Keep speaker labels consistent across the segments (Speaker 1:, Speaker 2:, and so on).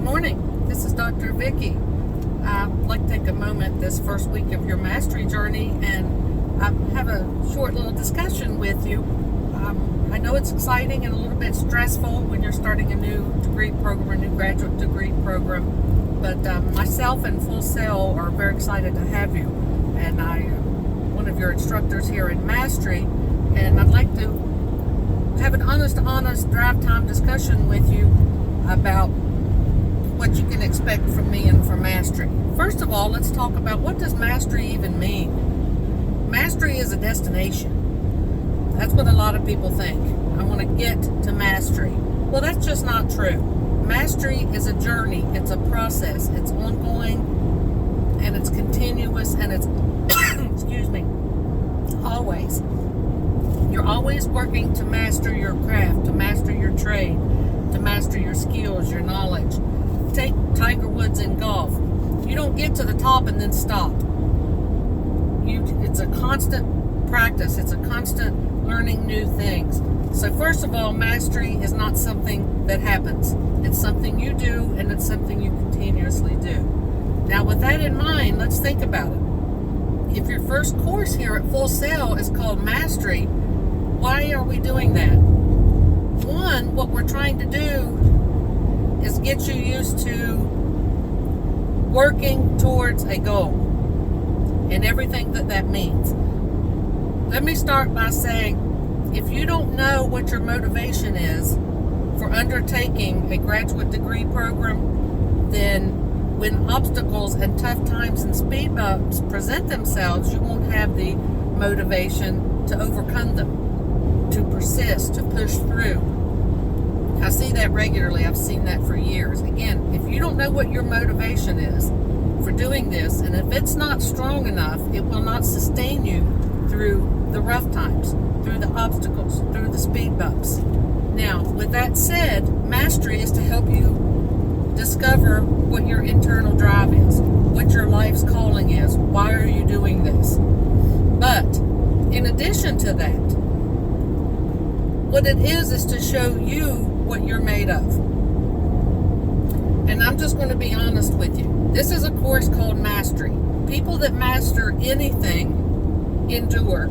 Speaker 1: Good morning. This is Dr. Vicki. I'd like to take a moment this first week of your mastery journey and have a short little discussion with you. I know it's exciting and a little bit stressful when you're starting a new degree program, a new graduate degree program, but myself and Full Sail are very excited to have you. And I am one of your instructors here in Mastery, and I'd like to have an honest drive time discussion with you about what you can expect from me and from Mastery. First of all, let's talk about what does Mastery even mean. Mastery is a destination. That's what a lot of people think. I want to get to Mastery. Well, that's just not true. Mastery is a journey. It's a process. It's ongoing and it's continuous and it's, excuse me, always. You're always working to master your craft, to master your trade, to master your skills, your knowledge. Take Tiger Woods in golf. You don't get to the top and then stop. It's a constant practice. It's a constant learning new things. So first of all, mastery is not something that happens. It's something you do, and it's something you continuously do. Now, with that in mind, let's think about it. If your first course here at Full Sail is called Mastery, why are we doing that? One, what we're trying to do is get you used to working towards a goal and everything that means. Let me start by saying, if you don't know what your motivation is for undertaking a graduate degree program, then when obstacles and tough times and speed bumps present themselves, you won't have the motivation to overcome them, to persist, to push through. I see that regularly. I've seen that for years. Again, if you don't know what your motivation is for doing this, and if it's not strong enough, it will not sustain you through the rough times, through the obstacles, through the speed bumps. Now, with that said, Mastery is to help you discover what your internal drive is, what your life's calling is. Why are you doing this? But in addition to that, what it is to show you what you're made of. And I'm just going to be honest with you. This is a course called Mastery. People that master anything endure.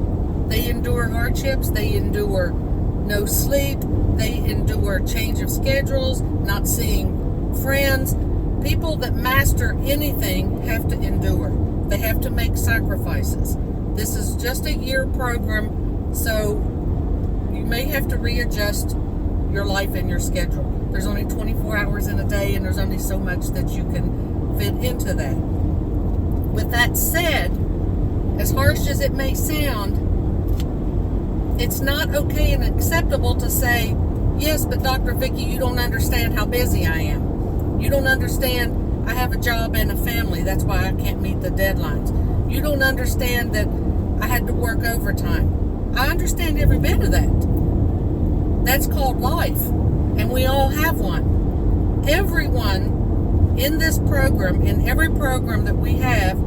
Speaker 1: They endure hardships. They endure no sleep. They endure change of schedules, not seeing friends. People that master anything have to endure. They have to make sacrifices. This is just a year program, so you may have to readjust your life and your schedule. There's only 24 hours in a day, and there's only so much that you can fit into that. With that said, as harsh as it may sound, it's not okay and acceptable to say, yes, but Dr. Vicki, you don't understand how busy I am. You don't understand I have a job and a family. That's why I can't meet the deadlines. You don't understand that I had to work overtime. I understand every bit of that. That's called life, and we all have one. Everyone in this program, in every program that we have,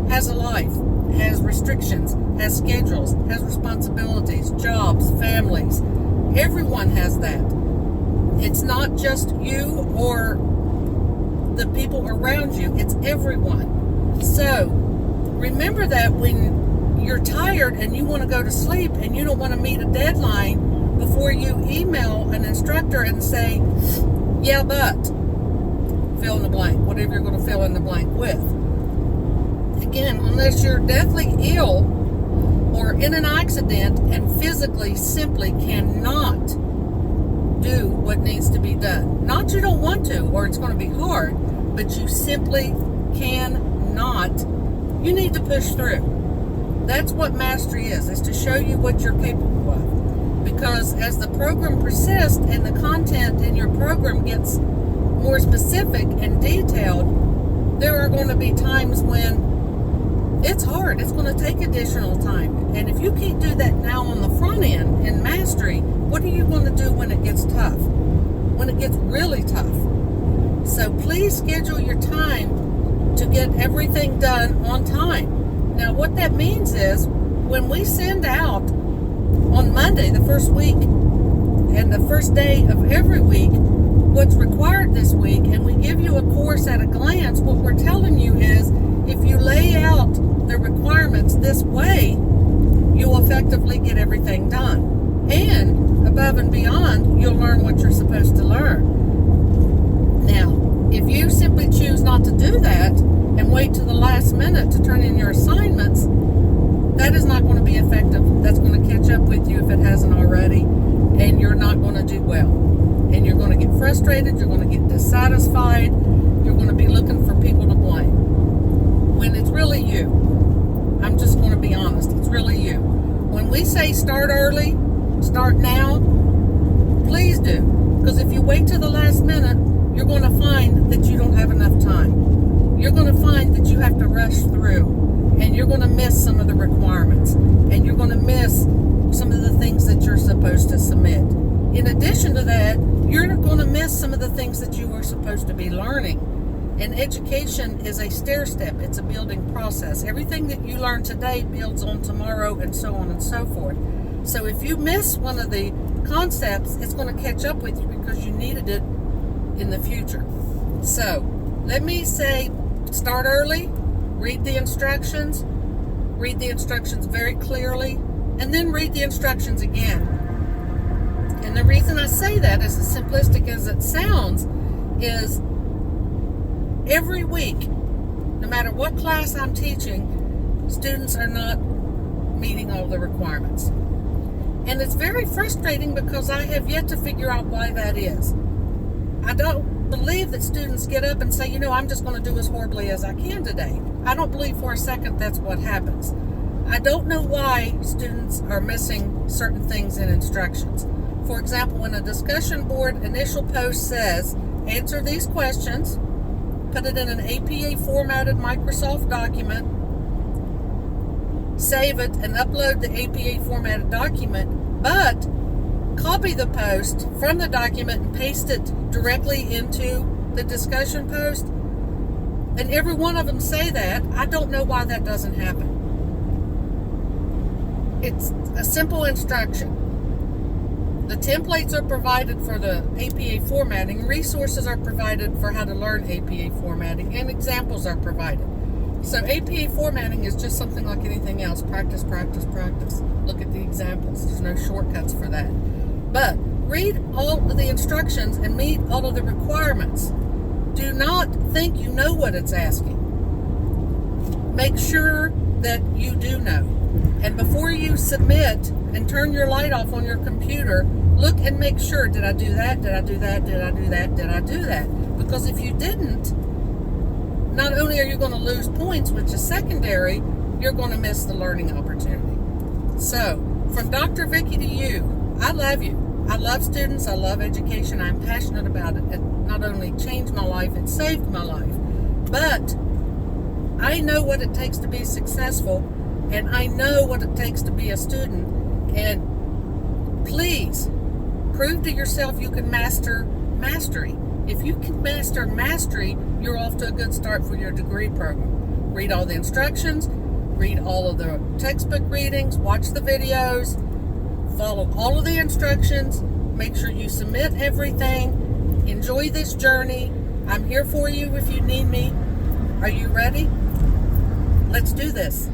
Speaker 1: has a life, has restrictions, has schedules, has responsibilities, jobs, families. Everyone has that. It's not just you or the people around you, it's everyone. So remember that when you're tired and you want to go to sleep and you don't want to meet a deadline, before you email an instructor and say, yeah, but, fill in the blank, whatever you're going to fill in the blank with. Again, unless you're deathly ill or in an accident and physically simply cannot do what needs to be done. Not you don't want to or it's going to be hard, but you simply cannot. You need to push through. That's what Mastery is to show you what you're capable of. Because as the program persists and the content in your program gets more specific and detailed, there are going to be times when it's hard. It's going to take additional time. And if you can't do that now on the front end in Mastery, what are you going to do when it gets tough? When it gets really tough? So please schedule your time to get everything done on time. Now what that means is when we send out on Monday, the first week, and the first day of every week, what's required this week, and we give you you a course at a glance, what we're telling you is if you lay out the requirements this way, you'll effectively get everything done. And above and beyond, you'll learn what you're supposed to learn. Now, if you simply choose not to do that and wait to the last minute to turn in your assignments, that is not going to be effective. That's going to catch up with you if it hasn't already, and you're not going to do well. And you're going to get frustrated, you're going to get dissatisfied, you're going to be looking for people to blame. When it's really you. I'm just going to be honest, it's really you. When we say start early, start now, please do. Because if you wait till the last minute, you're going to find that you don't have enough time. You're going to find that you have to rush through. And you're going to miss some of the requirements. And you're going to miss some of the things that you're supposed to submit. In addition to that, you're going to miss some of the things that you were supposed to be learning. And education is a stair step. It's a building process. Everything that you learn today builds on tomorrow, and so on and so forth. So if you miss one of the concepts, it's going to catch up with you because you needed it in the future. So let me say, start early. Read the instructions very clearly, and then read the instructions again. And the reason I say that, as simplistic as it sounds, is every week, no matter what class I'm teaching, students are not meeting all the requirements. And it's very frustrating because I have yet to figure out why that is. I don't believe that students get up and say, I'm just going to do as horribly as I can today. I don't believe for a second that's what happens. I don't know why students are missing certain things in instructions. For example, when a discussion board initial post says, answer these questions, put it in an APA formatted Microsoft document, save it, and upload the APA formatted document, but copy the post from the document and paste it directly into the discussion post, and every one of them say that. I don't know why that doesn't happen. It's a simple instruction. The templates are provided for the APA formatting, resources are provided for how to learn APA formatting, and examples are provided. So APA formatting is just something like anything else. Practice, practice, practice. Look at the examples. There's no shortcuts for that. But read all of the instructions and meet all of the requirements. Do not think you know what it's asking. Make sure that you do know. And before you submit and turn your light off on your computer, look and make sure, did I do that? Did I do that? Did I do that? Did I do that? Because if you didn't, not only are you going to lose points, which is secondary, you're going to miss the learning opportunity. So, from Dr. Vicki to you, I love you. I love students. I love education. I'm passionate about it. It not only changed my life, it saved my life. But I know what it takes to be successful, and I know what it takes to be a student. And please, prove to yourself you can master mastery. If you can master mastery, you're off to a good start for your degree program. Read all the instructions, read all of the textbook readings, watch the videos, follow all of the instructions, make sure you submit everything, enjoy this journey. I'm here for you if you need me. Are you ready? Let's do this.